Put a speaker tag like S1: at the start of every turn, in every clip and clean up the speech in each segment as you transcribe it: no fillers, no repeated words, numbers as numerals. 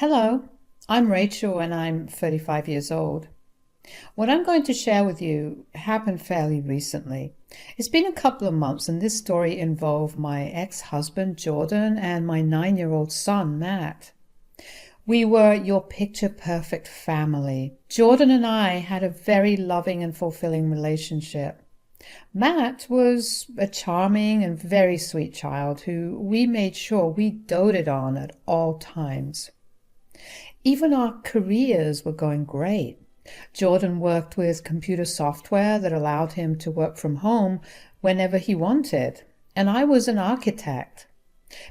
S1: Hello, I'm Rachel and I'm 35 years old. What I'm going to share with you happened fairly recently. It's been a couple of months and this story involved my ex-husband Jordan and my 9-year-old son Matt. We were your picture-perfect family. Jordan and I had a very loving and fulfilling relationship. Matt was a charming and very sweet child who we made sure we doted on at all times. Even our careers were going great. Jordan worked with computer software that allowed him to work from home whenever he wanted, and I was an architect.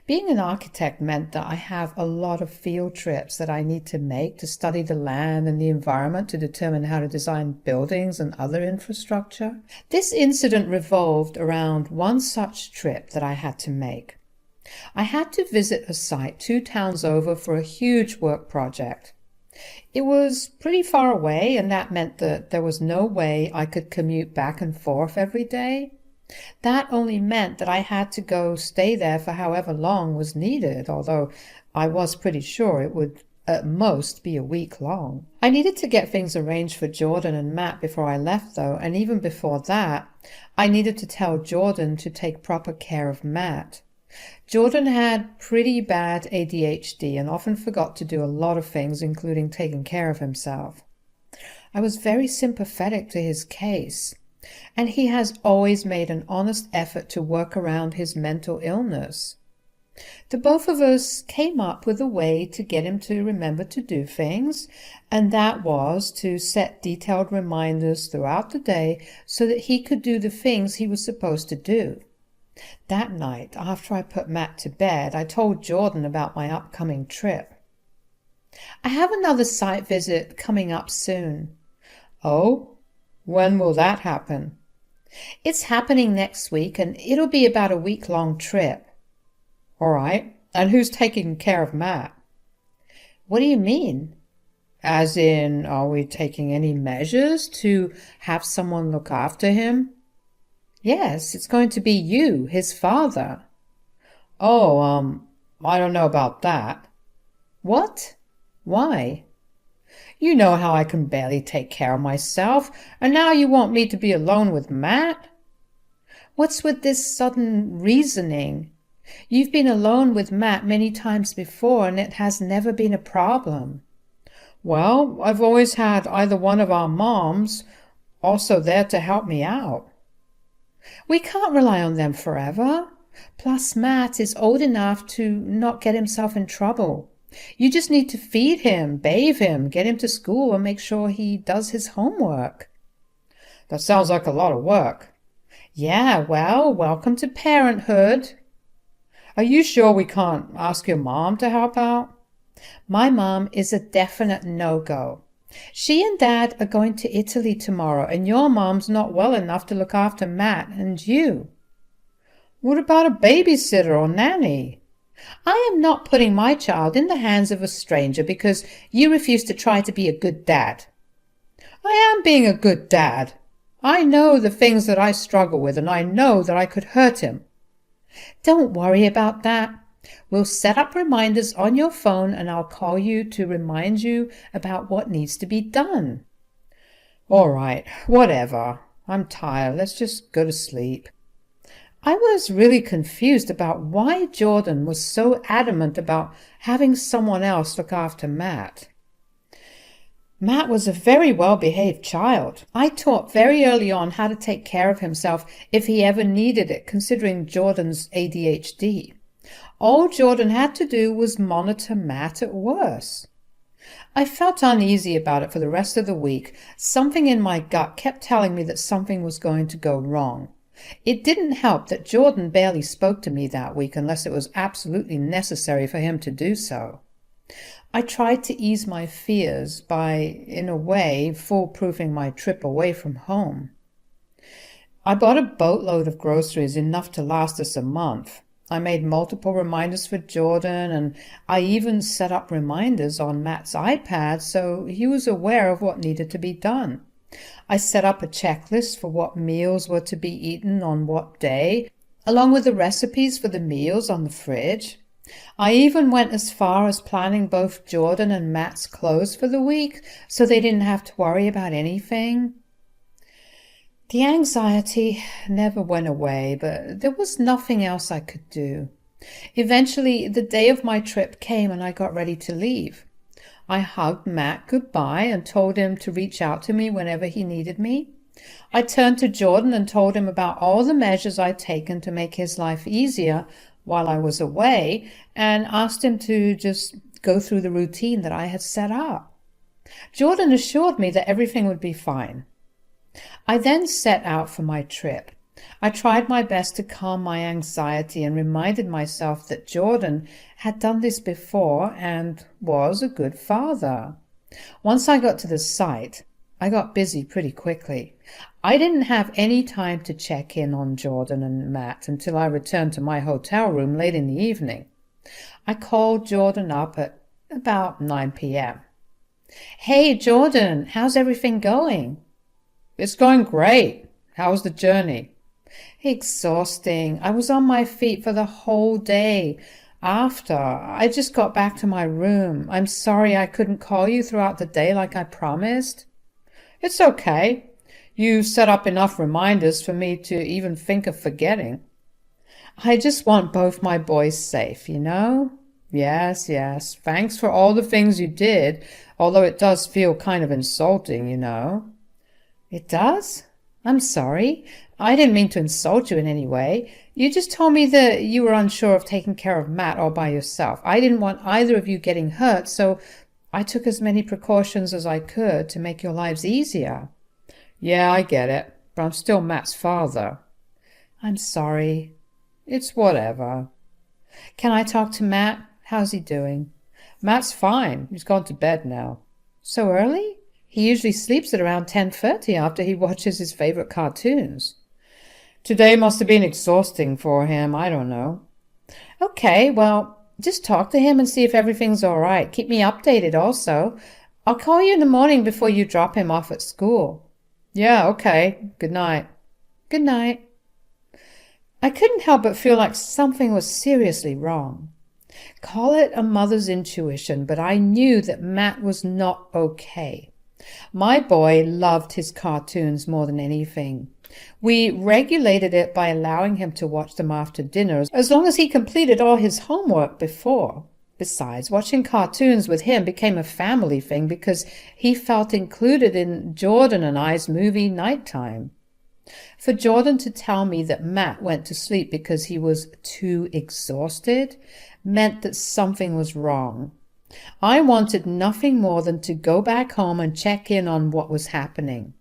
S1: Being an architect meant that I have a lot of field trips that I need to make to study the land and the environment to determine how to design buildings and other infrastructure. This incident revolved around one such trip that I had to make. I had to visit a site 2 towns over for a huge work project. It was pretty far away, and that meant that there was no way I could commute back and forth every day. That only meant that I had to go stay there for however long was needed, although I was pretty sure it would at most be a week long. I needed to get things arranged for Jordan and Matt before I left, though, and even before that, I needed to tell Jordan to take proper care of Matt. Jordan had pretty bad ADHD and often forgot to do a lot of things, including taking care of himself. I was very sympathetic to his case, and he has always made an honest effort to work around his mental illness. The both of us came up with a way to get him to remember to do things, and that was to set detailed reminders throughout the day so that he could do the things he was supposed to do. That night, after I put Matt to bed, I told Jordan about my upcoming trip. I have another site visit coming up soon.
S2: Oh, when will that happen?
S1: It's happening next week, and it'll be about a week-long trip.
S2: All right, and who's taking care of Matt?
S1: What do you mean?
S2: As in, are we taking any measures to have someone look after him?
S1: Yes, it's going to be you, his father.
S2: Oh, I don't know about that.
S1: What? Why?
S2: You know how I can barely take care of myself, and now you want me to be alone with Matt?
S1: What's with this sudden reasoning? You've been alone with Matt many times before, and it has never been a problem.
S2: Well, I've always had either one of our moms also there to help me out.
S1: We can't rely on them forever. Plus, Matt is old enough to not get himself in trouble. You just need to feed him, bathe him, get him to school, and make sure he does his homework.
S2: That sounds like a lot of work.
S1: Yeah, well, welcome to parenthood.
S2: Are you sure we can't ask your mom to help out?
S1: My mom is a definite no-go. She and Dad are going to Italy tomorrow, and your mom's not well enough to look after Matt and you.
S2: What about a babysitter or nanny?
S1: I am not putting my child in the hands of a stranger because you refuse to try to be a good dad.
S2: I am being a good dad. I know the things that I struggle with, and I know that I could hurt him.
S1: Don't worry about that. We'll set up reminders on your phone and I'll call you to remind you about what needs to be done.
S2: All right, whatever. I'm tired. Let's just go to sleep.
S1: I was really confused about why Jordan was so adamant about having someone else look after Matt. Matt was a very well-behaved child. I taught very early on how to take care of himself if he ever needed it, considering Jordan's ADHD. All Jordan had to do was monitor Matt at worst. I felt uneasy about it for the rest of the week. Something in my gut kept telling me that something was going to go wrong. It didn't help that Jordan barely spoke to me that week unless it was absolutely necessary for him to do so. I tried to ease my fears by, in a way, foolproofing my trip away from home. I bought a boatload of groceries, enough to last us a month. I made multiple reminders for Jordan, and I even set up reminders on Matt's iPad so he was aware of what needed to be done. I set up a checklist for what meals were to be eaten on what day, along with the recipes for the meals on the fridge. I even went as far as planning both Jordan and Matt's clothes for the week so they didn't have to worry about anything. The anxiety never went away, but there was nothing else I could do. Eventually, the day of my trip came and I got ready to leave. I hugged Matt goodbye and told him to reach out to me whenever he needed me. I turned to Jordan and told him about all the measures I'd taken to make his life easier while I was away and asked him to just go through the routine that I had set up. Jordan assured me that everything would be fine. I then set out for my trip. I tried my best to calm my anxiety and reminded myself that Jordan had done this before and was a good father. Once I got to the site, I got busy pretty quickly. I didn't have any time to check in on Jordan and Matt until I returned to my hotel room late in the evening. I called Jordan up at about 9 p.m. "Hey, Jordan, how's everything going?"
S2: "It's going great. How's the journey?"
S1: "Exhausting. I was on my feet for the whole day. After, I just got back to my room. I'm sorry I couldn't call you throughout the day like I promised."
S2: "It's okay. You set up enough reminders for me to even think of forgetting."
S1: "I just want both my boys safe, you know?"
S2: Yes. Thanks for all the things you did, although it does feel kind of insulting, you know."
S1: "It does? I'm sorry. I didn't mean to insult you in any way. You just told me that you were unsure of taking care of Matt all by yourself. I didn't want either of you getting hurt, so I took as many precautions as I could to make your lives easier."
S2: "Yeah, I get it, but I'm still Matt's father."
S1: "I'm sorry."
S2: "It's whatever."
S1: "Can I talk to Matt? How's he doing?"
S2: "Matt's fine. He's gone to bed now."
S1: "So early? He usually sleeps at around 10:30 after he watches his favorite cartoons."
S2: "Today must have been exhausting for him. I don't know."
S1: "Okay, well, just talk to him and see if everything's all right. Keep me updated also. I'll call you in the morning before you drop him off at school."
S2: "Yeah, okay. Good night."
S1: "Good night." I couldn't help but feel like something was seriously wrong. Call it a mother's intuition, but I knew that Matt was not okay. My boy loved his cartoons more than anything. We regulated it by allowing him to watch them after dinner, as long as he completed all his homework before. Besides, watching cartoons with him became a family thing because he felt included in Jordan and I's movie nighttime. For Jordan to tell me that Matt went to sleep because he was too exhausted meant that something was wrong. I wanted nothing more than to go back home and check in on what was happening.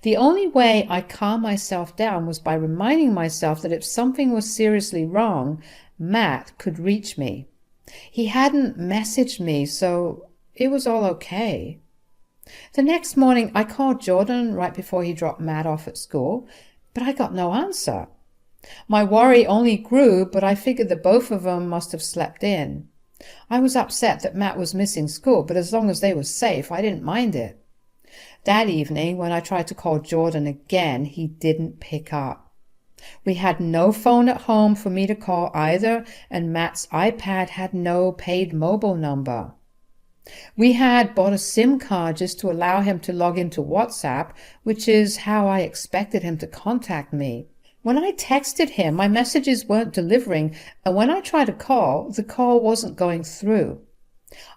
S1: The only way I calmed myself down was by reminding myself that if something was seriously wrong, Matt could reach me. He hadn't messaged me, so it was all okay. The next morning, I called Jordan right before he dropped Matt off at school, but I got no answer. My worry only grew, but I figured that both of them must have slept in. I was upset that Matt was missing school, but as long as they were safe, I didn't mind it. That evening, when I tried to call Jordan again, he didn't pick up. We had no phone at home for me to call either, and Matt's iPad had no paid mobile number. We had bought a SIM card just to allow him to log into WhatsApp, which is how I expected him to contact me. When I texted him, my messages weren't delivering, and when I tried to call, the call wasn't going through.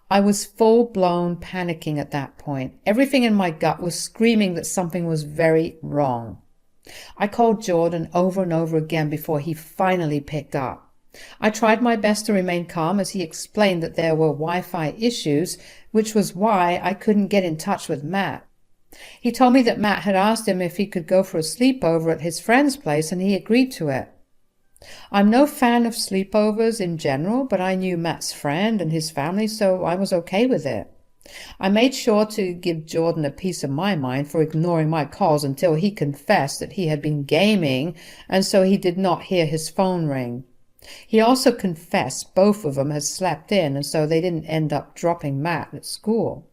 S1: I was full-blown panicking at that point. Everything in my gut was screaming that something was very wrong. I called Jordan over and over again before he finally picked up. I tried my best to remain calm as he explained that there were Wi-Fi issues, which was why I couldn't get in touch with Matt. He told me that Matt had asked him if he could go for a sleepover at his friend's place, and he agreed to it. I'm no fan of sleepovers in general, but I knew Matt's friend and his family, so I was okay with it. I made sure to give Jordan a piece of my mind for ignoring my calls until he confessed that he had been gaming, and so he did not hear his phone ring. He also confessed both of them had slept in, and so they didn't end up dropping Matt at school.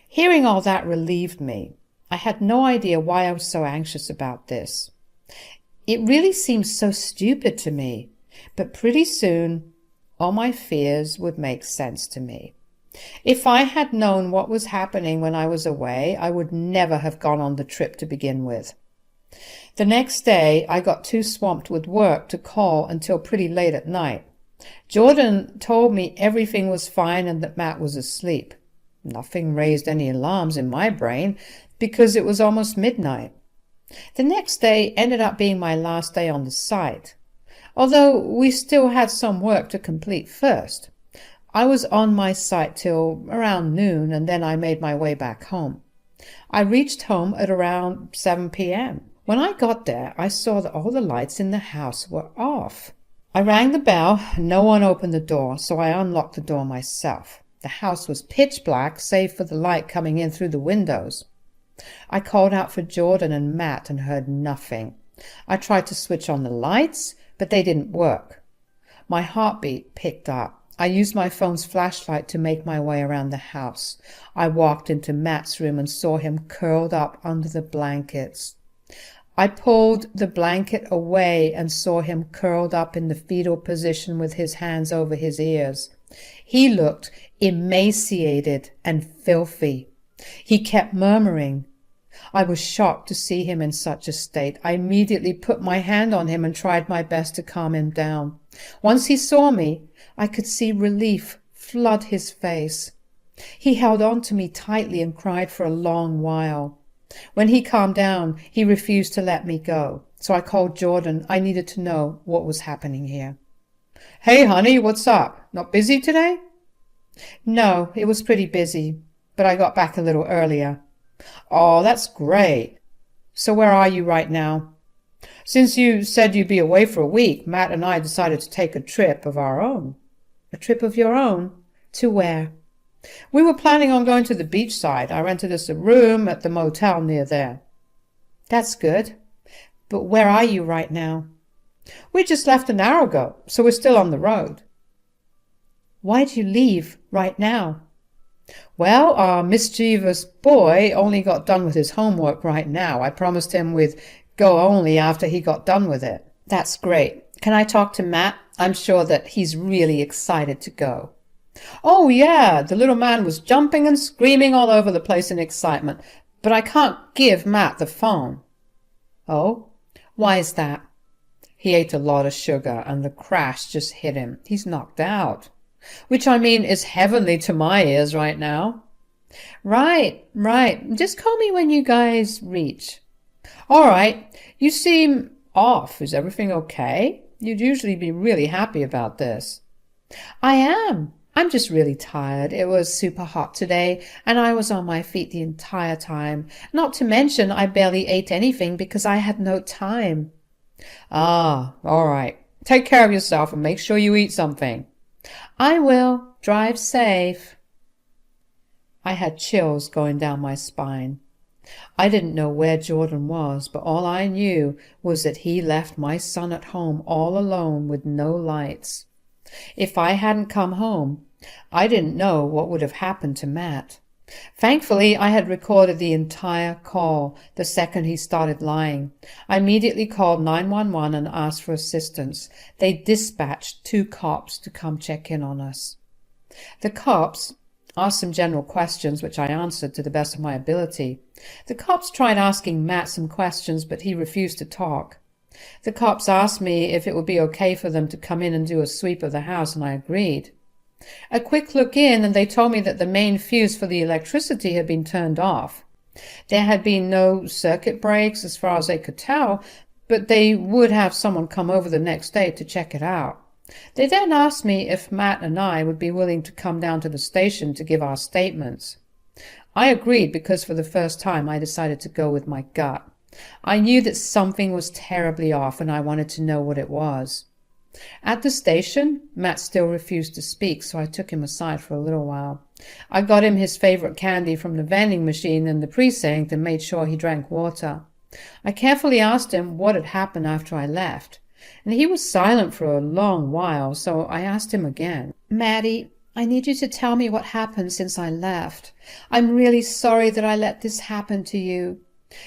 S1: Hearing all that relieved me. I had no idea why I was so anxious about this. It really seemed so stupid to me, but pretty soon all my fears would make sense to me. If I had known what was happening when I was away, I would never have gone on the trip to begin with. The next day, I got too swamped with work to call until pretty late at night. Jordan told me everything was fine and that Matt was asleep. Nothing raised any alarms in my brain because it was almost midnight. The next day ended up being my last day on the site, although we still had some work to complete first. I was on my site till around noon, and then I made my way back home. I reached home at around 7 p.m. When I got there, I saw that all the lights in the house were off. I rang the bell, and no one opened the door, so I unlocked the door myself. The house was pitch black, save for the light coming in through the windows. I called out for Jordan and Matt and heard nothing. I tried to switch on the lights, but they didn't work. My heartbeat picked up. I used my phone's flashlight to make my way around the house. I walked into Matt's room and saw him curled up under the blankets. I pulled the blanket away and saw him curled up in the fetal position with his hands over his ears. He looked emaciated and filthy. He kept murmuring. I was shocked to see him in such a state. I immediately put my hand on him and tried my best to calm him down. Once he saw me, I could see relief flood his face. He held on to me tightly and cried for a long while. When he calmed down, he refused to let me go, so I called Jordan. I needed to know what was happening here. "Hey, honey, what's up? Not busy today?" "No, it was pretty busy, but I got back a little earlier." "Oh, that's great. So where are you right now?" "Since you said you'd be away for a week, Matt and I decided to take a trip of our own." "A trip of your own? To where?" "We were planning on going to the beachside. I rented us a room at the motel near there." "That's good. But where are you right now?" "We just left an hour ago, so we're still on the road." "Why'd you leave right now?" "Well, our mischievous boy only got done with his homework right now. I promised him we'd go only after he got done with it." "That's great. Can I talk to Matt? I'm sure that he's really excited to go." "Oh, yeah, the little man was jumping and screaming all over the place in excitement, but I can't give Matt the phone." "Oh? Why is that?" "He ate a lot of sugar, and the crash just hit him. He's knocked out. Which, I mean, is heavenly to my ears right now." Right. Just call me when you guys reach." "All right. You seem off. Is everything okay? You'd usually be really happy about this." "I am. I'm just really tired. It was super hot today, and I was on my feet the entire time. Not to mention I barely ate anything because I had no time." "Ah, all right. Take care of yourself and make sure you eat something." "I will. Drive safe." I had chills going down my spine. I didn't know where Jordan was, but all I knew was that he left my son at home all alone with no lights. If I hadn't come home, I didn't know what would have happened to Matt. Thankfully, I had recorded the entire call the second he started lying. I immediately called 911 and asked for assistance. They dispatched 2 cops to come check in on us. The cops asked some general questions, which I answered to the best of my ability. The cops tried asking Matt some questions, but he refused to talk. The cops asked me if it would be okay for them to come in and do a sweep of the house, and I agreed. A quick look in, and they told me that the main fuse for the electricity had been turned off. There had been no circuit breaks as far as they could tell, but they would have someone come over the next day to check it out. They then asked me if Matt and I would be willing to come down to the station to give our statements. I agreed because for the first time I decided to go with my gut. I knew that something was terribly off, and I wanted to know what it was. At the station, Matt still refused to speak, so I took him aside for a little while. I got him his favorite candy from the vending machine in the precinct and made sure he drank water. I carefully asked him what had happened after I left, and he was silent for a long while, so I asked him again. "Maddie, I need you to tell me what happened since I left. I'm really sorry that I let this happen to you.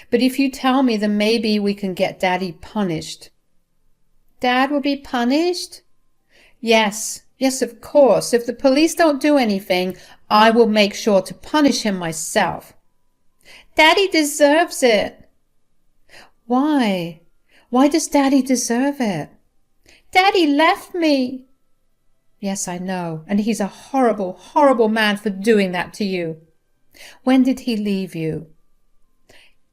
S1: But if you tell me, then maybe we can get Daddy punished." "Dad will be punished?" "Yes, Yes, of course. If the police don't do anything, I will make sure to punish him myself. Daddy deserves it. Why? Why does Daddy deserve it? Daddy left me. Yes, I know, and he's a horrible, horrible man for doing that to you. When did he leave you?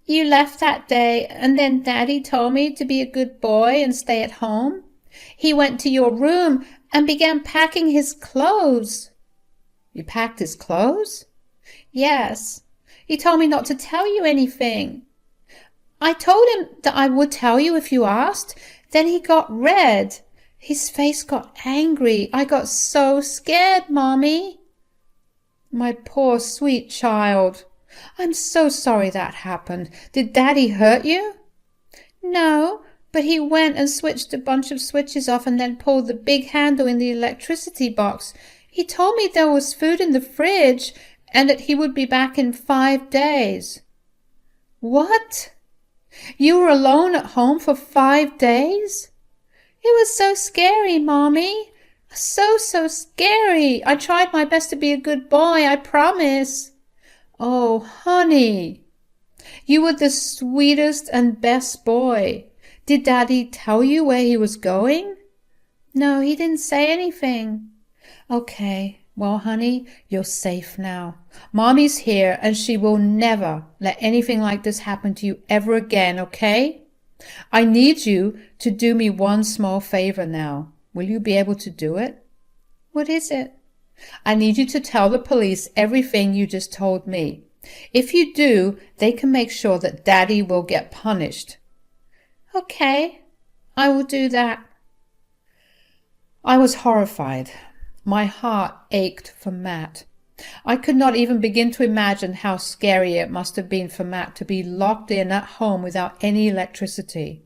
S1: You left that day, and then Daddy told me to be a good boy and stay at home. He went to your room and began packing his clothes. You packed his clothes? Yes. He told me not to tell you anything. I told him that I would tell you if you asked. Then he got red. His face got angry. I got so scared, Mommy. My poor sweet child. I'm so sorry that happened. Did Daddy hurt you? No, but he went and switched a bunch of switches off and then pulled the big handle in the electricity box. He told me there was food in the fridge and that he would be back in 5 days. What? You were alone at home for 5 days? It was so scary, Mommy. So scary. I tried my best to be a good boy, I promise. Oh, honey, you were the sweetest and best boy. Did Daddy tell you where he was going? No, he didn't say anything. Okay, well, honey, you're safe now. Mommy's here, and she will never let anything like this happen to you ever again, okay? I need you to do me one small favor now. Will you be able to do it? What is it? I need you to tell the police everything you just told me. If you do, they can make sure that Daddy will get punished. Okay, I will do that. I was horrified. My heart ached for Matt. I could not even begin to imagine how scary it must have been for Matt to be locked in at home without any electricity.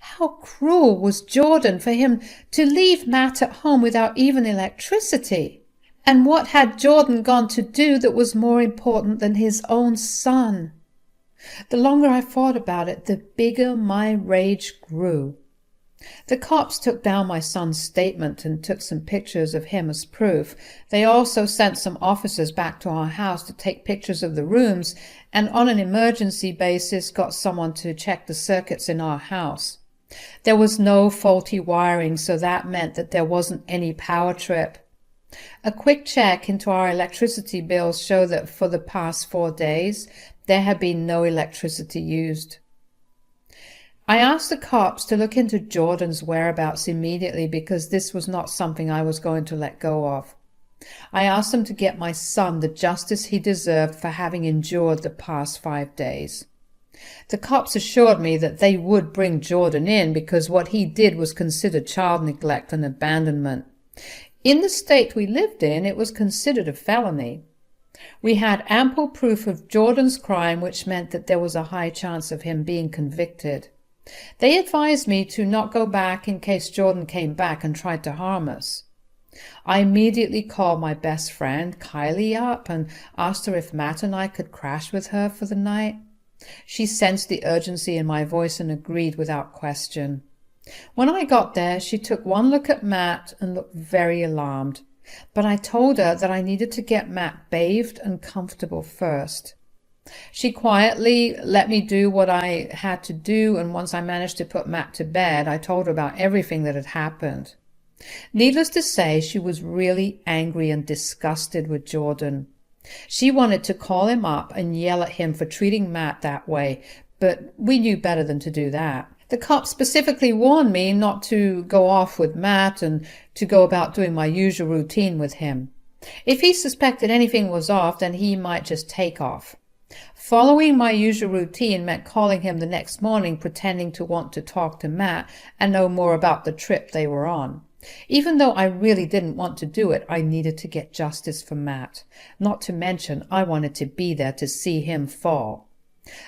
S1: How cruel was Jordan for him to leave Matt at home without even electricity. And what had Jordan gone to do that was more important than his own son? The longer I thought about it, the bigger my rage grew. The cops took down my son's statement and took some pictures of him as proof. They also sent some officers back to our house to take pictures of the rooms, and on an emergency basis got someone to check the circuits in our house. There was no faulty wiring, so that meant that there wasn't any power trip. A quick check into our electricity bills showed that for the past 4 days, there had been no electricity used. I asked the cops to look into Jordan's whereabouts immediately because this was not something I was going to let go of. I asked them to get my son the justice he deserved for having endured the past 5 days. The cops assured me that they would bring Jordan in because what he did was considered child neglect and abandonment. In the state we lived in, it was considered a felony. We had ample proof of Jordan's crime, which meant that there was a high chance of him being convicted. They advised me to not go back in case Jordan came back and tried to harm us. I immediately called my best friend, Kylie, up and asked her if Matt and I could crash with her for the night. She sensed the urgency in my voice and agreed without question. When I got there, she took one look at Matt and looked very alarmed. But I told her that I needed to get Matt bathed and comfortable first. She quietly let me do what I had to do, and once I managed to put Matt to bed, I told her about everything that had happened. Needless to say, she was really angry and disgusted with Jordan. She wanted to call him up and yell at him for treating Matt that way, but we knew better than to do that. The cops specifically warned me not to go off with Matt and to go about doing my usual routine with him. If he suspected anything was off, then he might just take off. Following my usual routine meant calling him the next morning pretending to want to talk to Matt and know more about the trip they were on. Even though I really didn't want to do it, I needed to get justice for Matt. Not to mention, I wanted to be there to see him fall.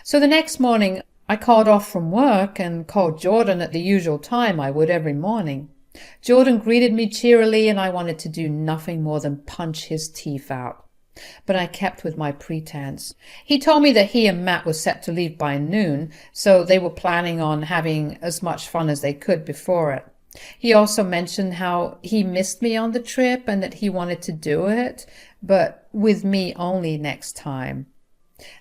S1: So the next morning, I called off from work and called Jordan at the usual time I would every morning. Jordan greeted me cheerily, and I wanted to do nothing more than punch his teeth out. But I kept with my pretense. He told me that he and Matt were set to leave by noon, so they were planning on having as much fun as they could before it. He also mentioned how he missed me on the trip and that he wanted to do it, but with me only next time.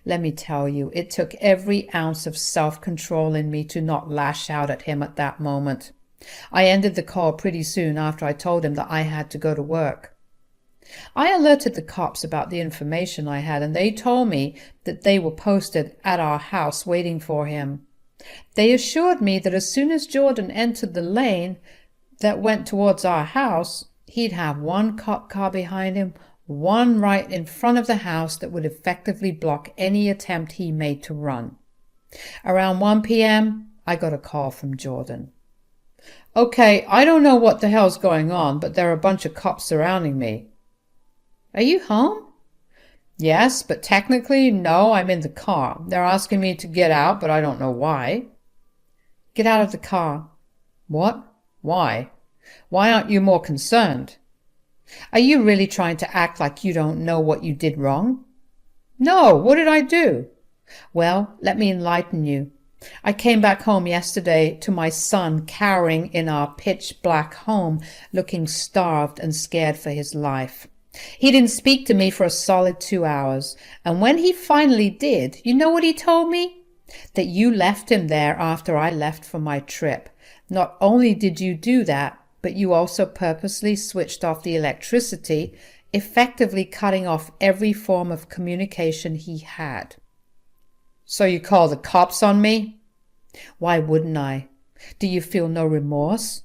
S1: Let me tell you, it took every ounce of self-control in me to not lash out at him at that moment. I ended the call pretty soon after I told him that I had to go to work. I alerted the cops about the information I had, and they told me that they were posted at our house waiting for him. They assured me that as soon as Jordan entered the lane that went towards our house, he'd have one cop car behind him, one right in front of the house that would effectively block any attempt he made to run. Around 1 p.m., I got a call from Jordan. "Okay, I don't know what the hell's going on, but there are a bunch of cops surrounding me." "Are you home?" "Yes, but technically, no, I'm in the car. They're asking me to get out, but I don't know why." "Get out of the car." "What? Why? Why aren't you more concerned? Are you really trying to act like you don't know what you did wrong?" "No, what did I do?" "Well, let me enlighten you. I came back home yesterday to my son cowering in our pitch-black home, looking starved and scared for his life. He didn't speak to me for a solid 2 hours, and when he finally did, you know what he told me? That you left him there after I left for my trip. Not only did you do that, but you also purposely switched off the electricity, effectively cutting off every form of communication he had." "So you call the cops on me?" "Why wouldn't I? Do you feel no remorse?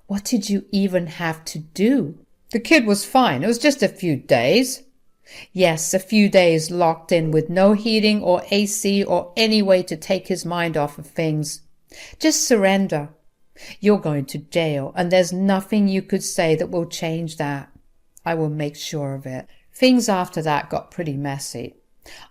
S1: What did you even have to do? The kid was fine. It was just a few days." "Yes, a few days locked in with no heating or AC or any way to take his mind off of things. Just surrender. You're going to jail, and there's nothing you could say that will change that. I will make sure of it." Things after that got pretty messy.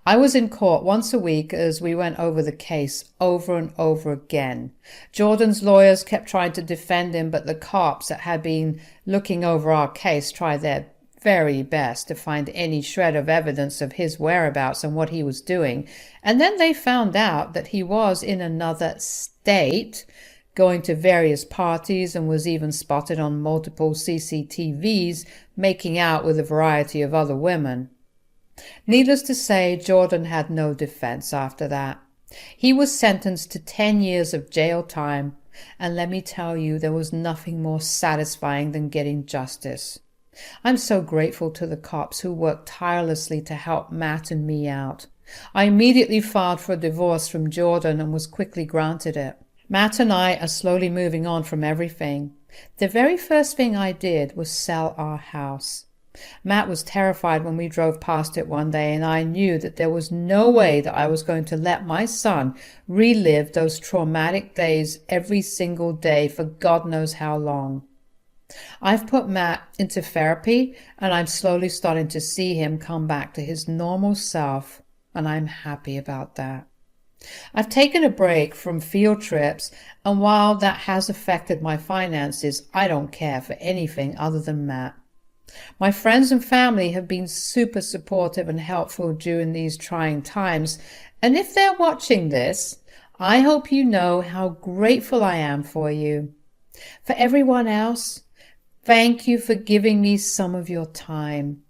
S1: I was in court once a week as we went over the case over and over again. Jordan's lawyers kept trying to defend him, but the cops that had been looking over our case tried their very best to find any shred of evidence of his whereabouts and what he was doing. And then they found out that he was in another state, going to various parties, and was even spotted on multiple CCTVs making out with a variety of other women. Needless to say, Jordan had no defense after that. He was sentenced to 10 years of jail time, and let me tell you, there was nothing more satisfying than getting justice. I'm so grateful to the cops who worked tirelessly to help Matt and me out. I immediately filed for a divorce from Jordan and was quickly granted it. Matt and I are slowly moving on from everything. The very first thing I did was sell our house. Matt was terrified when we drove past it one day, and I knew that there was no way that I was going to let my son relive those traumatic days every single day for God knows how long. I've put Matt into therapy, and I'm slowly starting to see him come back to his normal self, and I'm happy about that. I've taken a break from field trips, and while that has affected my finances, I don't care for anything other than Matt. My friends and family have been super supportive and helpful during these trying times, and if they're watching this, I hope you know how grateful I am for you. For everyone else, thank you for giving me some of your time.